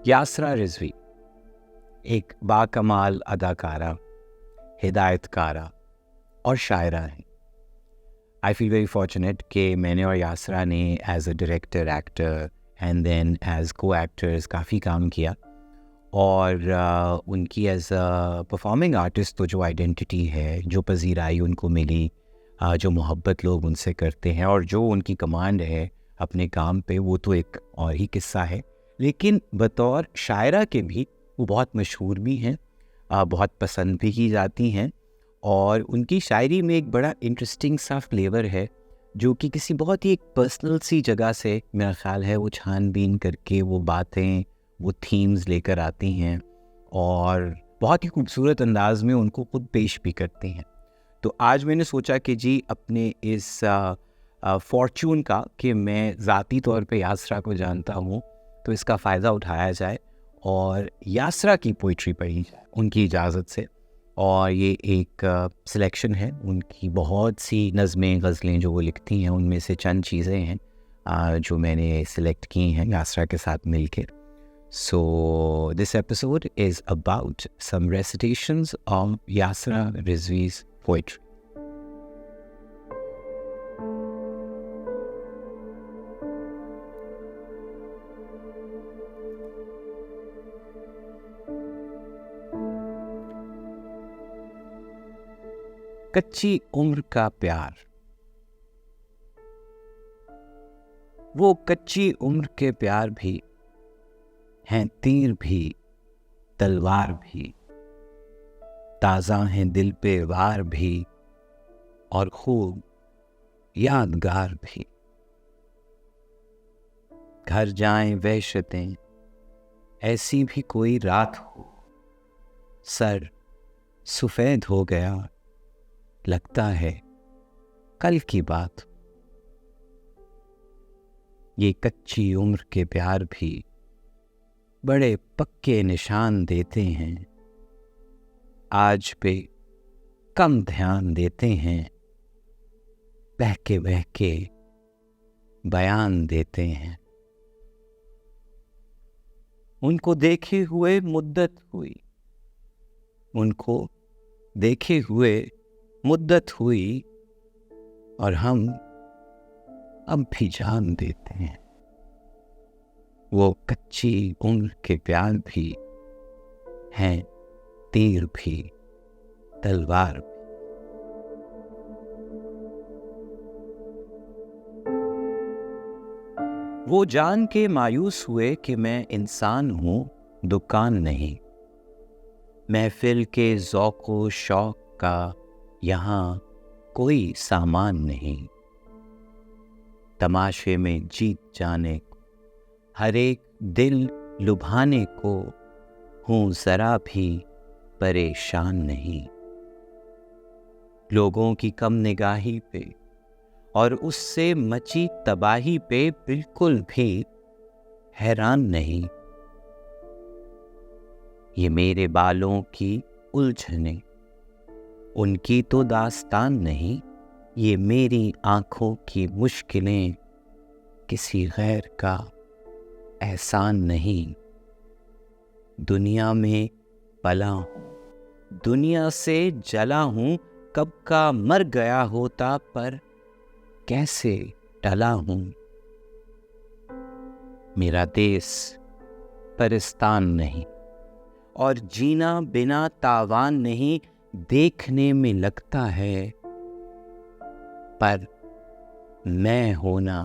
यासरा रिजवी एक बाकमाल अदाकारा, हिदायतकारा और शायरा हैं। आई फील वेरी फॉर्चुनेट कि मैंने और यासरा ने as a director, actor and then as को एक्टर्स काफ़ी काम किया और उनकी एज अ परफॉर्मिंग आर्टिस्ट तो जो आइडेंटिटी है, जो पजीराई उनको मिली, जो मोहब्बत लोग उनसे करते हैं और जो उनकी कमांड है अपने काम पे, वो तो एक और ही किस्सा है। लेकिन बतौर शायरा के भी वो बहुत मशहूर भी हैं, बहुत पसंद भी की जाती हैं और उनकी शायरी में एक बड़ा इंटरेस्टिंग सा फ्लेवर है जो कि किसी बहुत ही एक पर्सनल सी जगह से मेरा ख्याल है वो छानबीन करके वो बातें, वो थीम्स लेकर आती हैं और बहुत ही खूबसूरत अंदाज में उनको खुद पेश भी करती हैं। तो आज मैंने सोचा कि जी अपने इस फॉर्चून का कि मैं ज़ाती तौर पे यासरा को जानता हूँ, तो इसका फ़ायदा उठाया जाए और यासरा की पोइट्री पढ़ी जाए उनकी इजाज़त से। और ये एक सिलेक्शन है, उनकी बहुत सी नज़में, गज़लें जो वो लिखती हैं, उनमें से चंद चीज़ें हैं जो मैंने सिलेक्ट की हैं यासरा के साथ मिलकर। So this episode is about some recitations of Yasra Rizvi's poetry. कच्ची उम्र का प्यार। वो कच्ची उम्र के प्यार भी हैं, तीर भी तलवार भी, ताज़ा हैं दिल पे वार भी और खूब यादगार भी। घर जाएं वहशतें, ऐसी भी कोई रात हो, सर सफ़ेद हो गया, लगता है कल की बात। ये कच्ची उम्र के प्यार भी बड़े पक्के निशान देते हैं, आज पे कम ध्यान देते हैं, बहके बहके बयान देते हैं। उनको देखे हुए मुद्दत हुई, उनको देखे हुए मुद्दत हुई और हम अब भी जान देते हैं। वो कच्ची उम्र के प्यार भी हैं, तीर भी तलवार भी। वो जान के मायूस हुए कि मैं इंसान हूँ, दुकान नहीं। महफिल के ज़ौक़ो शौक़ का यहाँ कोई सामान नहीं। तमाशे में जीत जाने को, हर एक दिल लुभाने को, हूँ ज़रा भी परेशान नहीं। लोगों की कम निगाही पे और उससे मची तबाही पे बिल्कुल भी हैरान नहीं। ये मेरे बालों की उलझने, उनकी तो दास्तान नहीं। ये मेरी आँखों की मुश्किलें, किसी गैर का एहसान नहीं। दुनिया में पला हूँ, दुनिया से जला हूँ, कब का मर गया होता पर कैसे टला हूँ। मेरा देश परिस्तान नहीं और जीना बिना तावान नहीं। देखने में लगता है पर मैं होना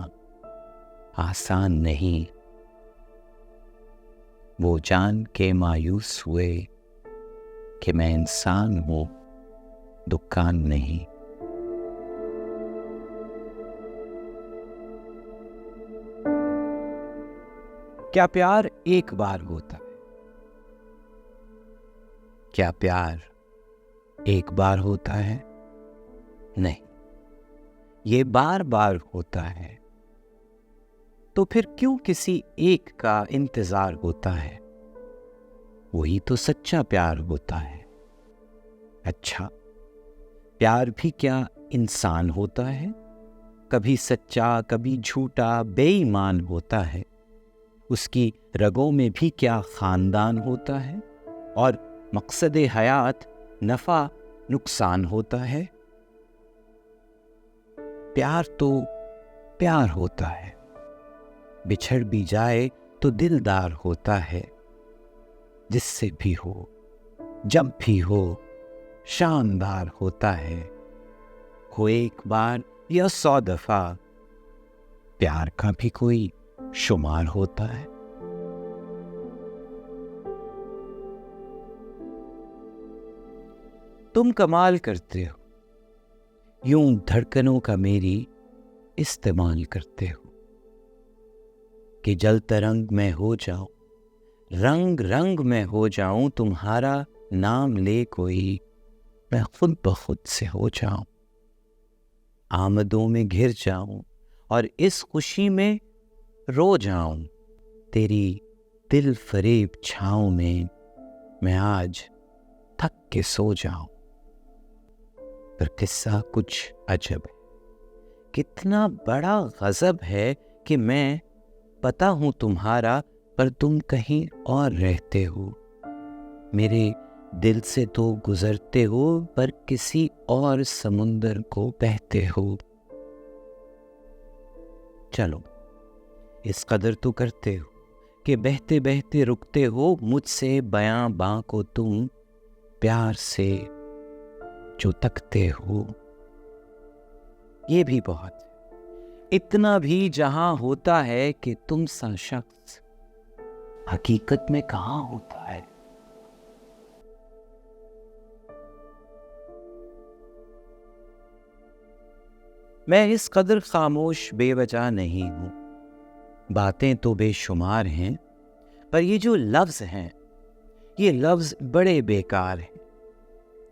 आसान नहीं। वो जान के मायूस हुए कि मैं इंसान हूँ, दुकान नहीं। क्या प्यार एक बार होता है? क्या प्यार एक बार होता है? नहीं, ये बार बार होता है। तो फिर क्यों किसी एक का इंतजार होता है? वही तो सच्चा प्यार होता है। अच्छा, प्यार भी क्या इंसान होता है? कभी सच्चा, कभी झूठा, बेईमान होता है। उसकी रगों में भी क्या ख़ानदान होता है, और मकसद हयात नफ़ा नुकसान होता है। प्यार तो प्यार होता है, बिछड़ भी जाए तो दिलदार होता है। जिससे भी हो, जब भी हो, शानदार होता है। हो एक बार या 100 दफा, प्यार का भी कोई शुमार होता है। तुम कमाल करते हो, यूं धड़कनों का मेरी इस्तेमाल करते हो कि जल तरंग में हो जाऊं, रंग रंग में हो जाऊं, तुम्हारा नाम ले कोई मैं खुद ब खुद से हो जाऊं। आमदों में घिर जाऊं और इस खुशी में रो जाऊं। तेरी दिल फरेब छाँव में मैं आज थक के सो जाऊं। पर किस्सा कुछ अजब है, कितना बड़ा गजब है कि मैं पता हूं तुम्हारा, पर तुम कहीं और रहते हो। मेरे दिल से तो गुजरते हो, पर किसी और समुंदर को बहते हो। चलो इस कदर तो करते हो कि बहते बहते रुकते हो। मुझसे बयां बां को तुम प्यार से जो तकते हो, ये भी बहुत है। इतना भी जहां होता है कि तुम सा शख्स हकीकत में कहां होता है। मैं इस कदर खामोश बेवजह नहीं हूं। बातें तो बेशुमार हैं, पर ये जो लफ्ज हैं, ये लफ्ज बड़े बेकार हैं।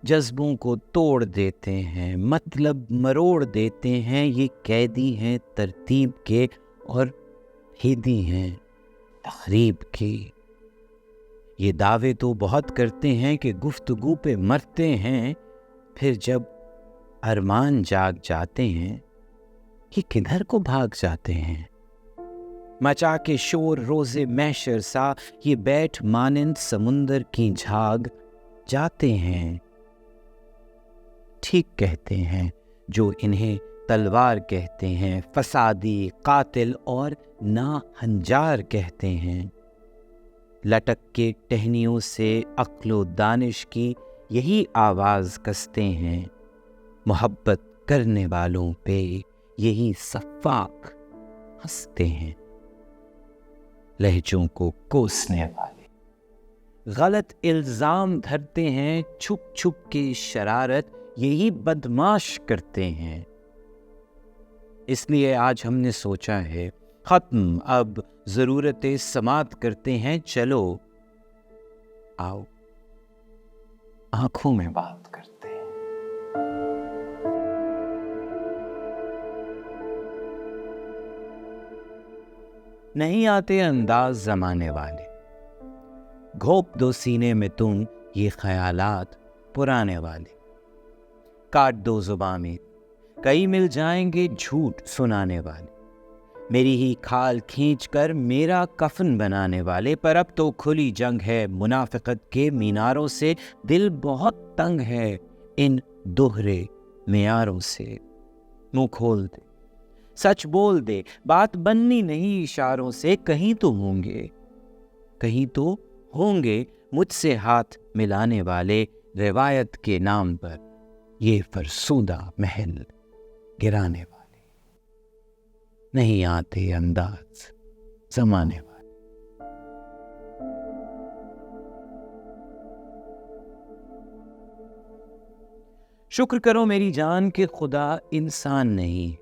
जज्बों को तोड़ देते हैं, मतलब मरोड़ देते हैं। ये कैदी हैं तरतीब के और भेदी हैं तखरीब के। ये दावे तो बहुत करते हैं कि गुफ्तगू पे मरते हैं, फिर जब अरमान जाग जाते हैं, ये किधर को भाग जाते हैं। मचा के शोर रोजे महशर सा, ये बैठ मानिंद समुंदर की झाग जाते हैं। ठीक कहते हैं जो इन्हें तलवार कहते हैं, फसादी, कातिल और नाहंजार कहते हैं। लटक के टहनियों से अक्लो दानिश की यही आवाज कसते हैं। मोहब्बत करने वालों पे यही सफाक हंसते हैं। लहजों को कोसने वाले गलत इल्जाम धरते हैं। छुप छुप के शरारत यही बदमाश करते हैं। इसलिए आज हमने सोचा है खत्म, अब जरूरतें समाप्त करते हैं। चलो आओ आंखों में बात करते हैं। नहीं आते अंदाज जमाने वाले, घोप दो सीने में तुम ये ख्यालात पुराने वाले। काट दो जुबां में, कई मिल जाएंगे झूठ सुनाने वाले। मेरी ही खाल खींच कर मेरा कफन बनाने वाले। पर अब तो खुली जंग है मुनाफिकत के मीनारों से। दिल बहुत तंग है इन दोहरे मियारों से। मुंह खोल दे, सच बोल दे, बात बननी नहीं इशारों से। कहीं तो होंगे, कहीं तो होंगे मुझसे हाथ मिलाने वाले। रिवायत के नाम पर ये फरसूदा महल गिराने वाले। नहीं आते अंदाज जमाने वाले। शुक्र करो मेरी जान कि खुदा इंसान नहीं,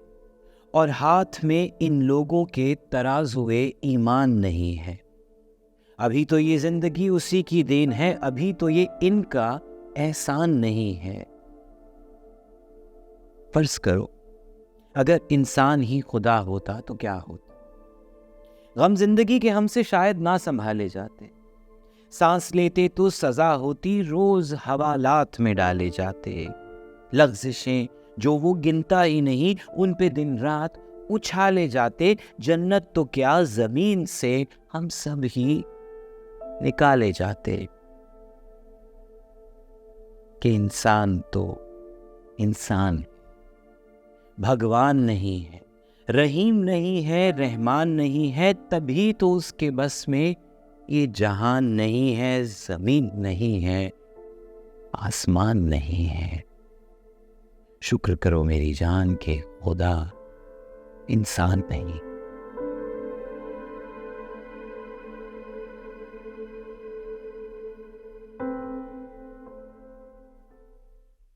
और हाथ में इन लोगों के तराजुए ईमान नहीं है। अभी तो ये जिंदगी उसी की देन है, अभी तो ये इनका एहसान नहीं है। फर्ज करो अगर इंसान ही खुदा होता तो क्या होता। गम जिंदगी के हमसे शायद ना संभाले जाते। सांस लेते तो सजा होती, रोज हवालात में डाले जाते। लफ्ज़िशें जो वो गिनता ही नहीं, उन पे दिन रात उछाले जाते, जन्नत तो क्या जमीन से हम सब ही निकाले जाते। कि इंसान तो इंसान है, भगवान नहीं है, रहीम नहीं है, रहमान नहीं है, तभी तो उसके बस में ये जहान नहीं है, जमीन नहीं है, आसमान नहीं है। शुक्र करो मेरी जान के खुदा इंसान नहीं।